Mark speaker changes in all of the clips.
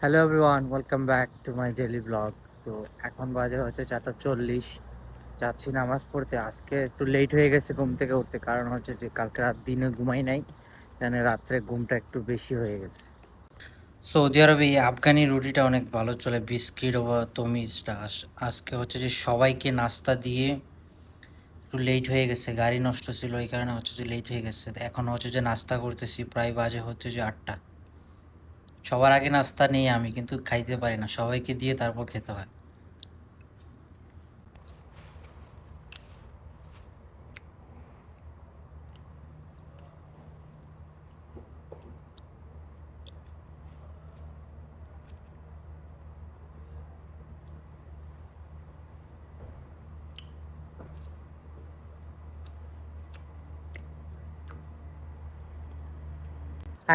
Speaker 1: Hello everyone, welcome back to my daily blog. তো এখন বাজে হচ্ছে 4:40। যাচ্ছি নামাজ পড়তে। আজকে একটু লেট হয়ে গেছে ঘুম থেকে উঠতে, কারণ হচ্ছে যে কালকে রাত দিনে ঘুমাই নাই, মানে রাত্রে ঘুমটা একটু বেশি হয়ে গেছে। সৌদি আরবে এই আফগানি রুটিটা অনেক ভালো চলে, বিস্কিট বা তমিজটা। আজকে হচ্ছে যে সবাইকে নাস্তা দিয়ে একটু লেট হয়ে গেছে, গাড়ি নষ্ট ছিল এই কারণে হচ্ছে যে লেট হয়ে গেছে। এখন হচ্ছে যে নাস্তা করতেছি, প্রায় বাজে হচ্ছে যে 8টা। সবার আগে নাস্তা নেই আমি, কিন্তু খাইতে পারি না, সবাইকে দিয়ে তারপর খেতে হয়।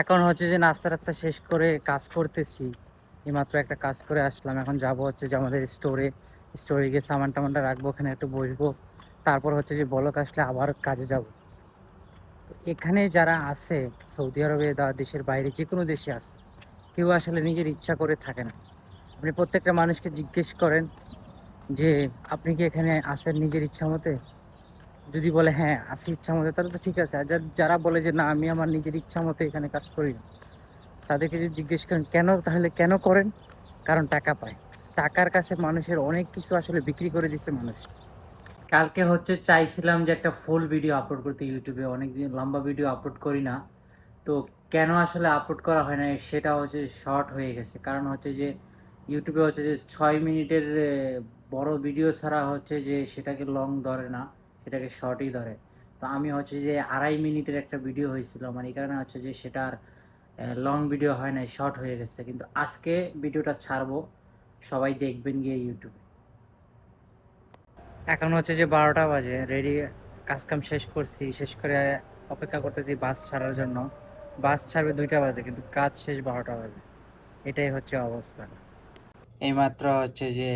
Speaker 1: এখন হচ্ছে যে নাস্তা টাস্তা শেষ করে কাজ করতেছি। এইমাত্র একটা কাজ করে আসলাম। এখন যাব হচ্ছে যে আমাদের স্টোরে গিয়ে সামান টামানটা রাখবো, ওখানে একটু বসবো। তারপর হচ্ছে যে বলক আসলে আবার কাজে যাব। এখানে যারা আছে সৌদি আরবে বা দেশের বাইরে যে কোনো দেশে আছে, কেউ আসলে নিজের ইচ্ছা করে থাকে না। আপনি প্রত্যেকটা মানুষকে জিজ্ঞেস করেন যে আপনি কি এখানে আসেন নিজের ইচ্ছা মতে? যদি বলে হ্যাঁ আসি ইচ্ছা মতে, তাহলে তো ঠিক আছে। আর যারা বলে যে না, আমি আমার নিজের ইচ্ছা মতে এখানে কাজ করি না, তাদেরকে যদি জিজ্ঞেস করেন কেন, তাহলে কেন করেন? কারণ টাকা পায়। টাকার কাছে মানুষের অনেক কিছু আসলে বিক্রি করে দিচ্ছে মানুষ। কালকে হচ্ছে চাইছিলাম যে একটা ফুল ভিডিও আপলোড করতে ইউটিউবে, অনেকদিন লম্বা ভিডিও আপলোড করি না। তো কেন আসলে আপলোড করা হয় না, সেটা হচ্ছে শর্ট হয়ে গেছে। কারণ হচ্ছে যে ইউটিউবে হচ্ছে যে 6 মিনিটের বড় ভিডিও ছাড়া হচ্ছে যে সেটাকে লং ধরে না, সেটাকে শর্টই ধরে। তো আমি হচ্ছে যে 2.5 মিনিটের একটা ভিডিও হয়েছিল আমার, এই কারণে হচ্ছে যে সেটা আর লং ভিডিও হয় নাই, শর্ট হয়ে গেছে। কিন্তু আজকে ভিডিওটা ছাড়বো, সবাই দেখবেন গিয়ে ইউটিউবে। এখন হচ্ছে যে 12টা বাজে, রেডি, কাজকাম শেষ করছি, শেষ করে অপেক্ষা করতেছি বাস ছাড়ার জন্য। বাস ছাড়বে 2টা বাজে, কিন্তু কাজ শেষ 12টা বাজে। এটাই হচ্ছে অবস্থা। এইমাত্র হচ্ছে যে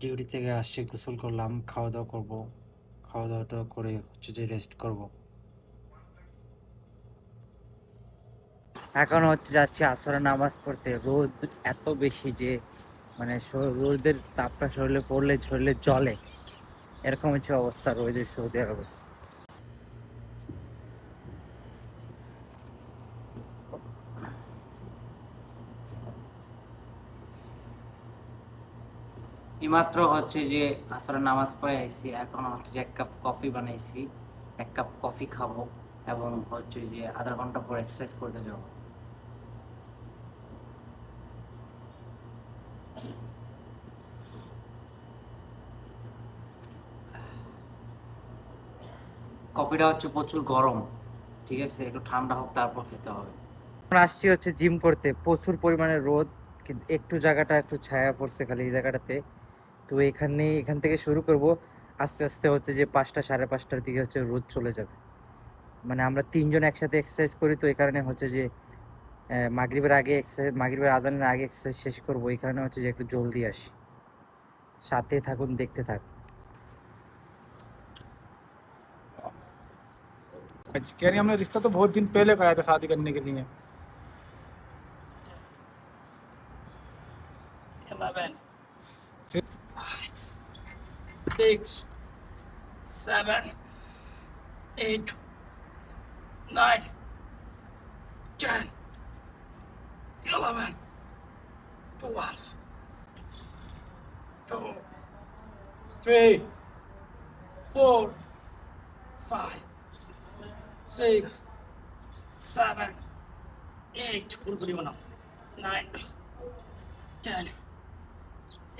Speaker 1: ডিউটি থেকে আসছি, গোসল করলাম, খাওয়া দাওয়া করবো। খাওয়া দাওয়াটা করে হচ্ছে যে রেস্ট করব। এখন হচ্ছে যাচ্ছি আসরের নামাজ পড়তে। রোদ এত বেশি যে মানে রোদের তাপটা শরীরে পড়লে শরীরে জ্বলে, এরকম হচ্ছে অবস্থা রোদের সৌদি আরবে। এইমাত্র হচ্ছে যে আসরের নামাজ পড়ে আইছি, এখন হচ্ছে যে 1 কাপ কফি বানাইছি, 1 কাপ কফি খাবো এবং হচ্ছে যে আধা ঘন্টা পর এক্সারসাইজ করতে যাব। কফিটা হচ্ছে প্রচুর গরম, ঠিক আছে, একটু ঠান্ডা হোক তারপর খেতে হবে। আমরা আসছি হচ্ছে জিম করতে, প্রচুর পরিমাণে রোদ, কিন্তু একটু জায়গাটা একটু ছায়া পড়ছে খালি এই জায়গাটাতে। তো এখান থেকে শুরু করব। আস্তে আস্তে হচ্ছে যে 5টা, 5:30টার দিকে হচ্ছে রোদ চলে যাবে। মানে আমরা 3 জন একসাথে এক্সারসাইজ করি, তো এই কারণে হচ্ছে যে মাগরিবের আজানের আগে এক্সারসাইজ শেষ করবো, এই কারণে হচ্ছে যে একটু জলদি আসি। সাথে থাকুন, দেখতে থাকুন।
Speaker 2: कह रही हमने रिश्ता तो बहुत दिन पहले कराया था शादी करने के लिए।
Speaker 3: 11,
Speaker 2: फिर
Speaker 3: 6, 7, 8, 9, 10, 11, 12, 2, 3, 4, 5, 6, 7, 8, full body one up. 9, 10,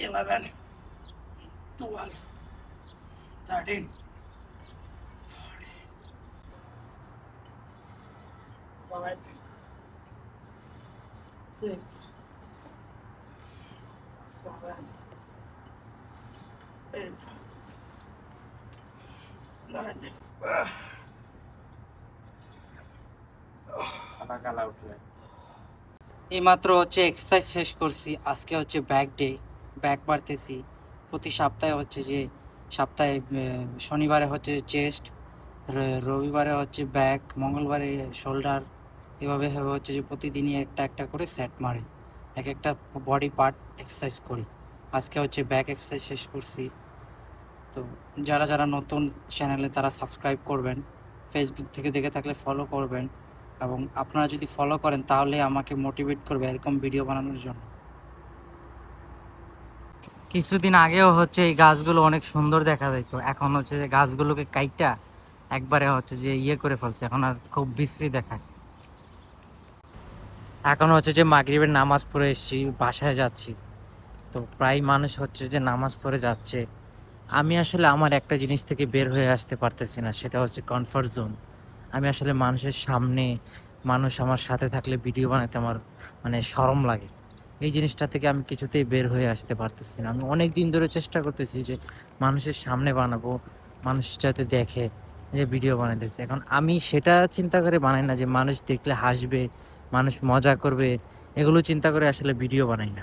Speaker 3: 11, 12, 13, 5, 6, 7, 8, 9.
Speaker 1: এইমাত্র হচ্ছে এক্সারসাইজ শেষ করছি। আজকে হচ্ছে ব্যাক ডে, ব্যাক মারতেছি। প্রতি সপ্তাহে হচ্ছে যে সপ্তাহে শনিবারে হচ্ছে চেস্ট, রবিবারে হচ্ছে ব্যাক, মঙ্গলবারে শোল্ডার, এভাবে হচ্ছে যে প্রতিদিনই একটা একটা করে সেট মারে। এক একটা বডি পার্ট এক্সারসাইজ করি। আজকে হচ্ছে ব্যাক এক্সারসাইজ শেষ করছি। তো যারা যারা নতুন চ্যানেলে তারা সাবস্ক্রাইব করবেন, ফেসবুক থেকে দেখে থাকলে ফলো করবেন, এবং আপনারা যদি ফলো করেন তাহলে আমাকে মোটিভেট করবে এরকম ভিডিও বানানোর জন্য। কিছুদিন আগেও হচ্ছে এই গাছগুলো অনেক সুন্দর দেখা যেত, এখন হচ্ছে যে গাছগুলোকে কাইটা একবারে হচ্ছে যে ইয়ে করে ফেলছে, এখন আর খুব বিশ্রী দেখায়। এখন হচ্ছে যে মাগরিবের নামাজ পড়ে এসেছি, বাসায় যাচ্ছি। তো প্রায় মানুষ হচ্ছে যে নামাজ পড়ে যাচ্ছে। আমি আসলে আমার একটা জিনিস থেকে বের হয়ে আসতে পারতেছি না, সেটা হচ্ছে কমফর্ট জোন। আমি আসলে মানুষের সামনে, মানুষ আমার সাথে থাকলে ভিডিও বানাতে আমার মানে শরম লাগে। এই জিনিসটা থেকে আমি কিছুতেই বের হয়ে আসতে পারতেছি না। আমি অনেক দিন ধরে চেষ্টা করতেছি যে মানুষের সামনে বানাবো, মানুষ যাতে দেখে যে ভিডিও বানাইতেছে। এখন আমি সেটা চিন্তা করে বানাই না যে মানুষ দেখলে হাসবে, মানুষ মজা করবে, এগুলো চিন্তা করে আসলে ভিডিও বানাই না।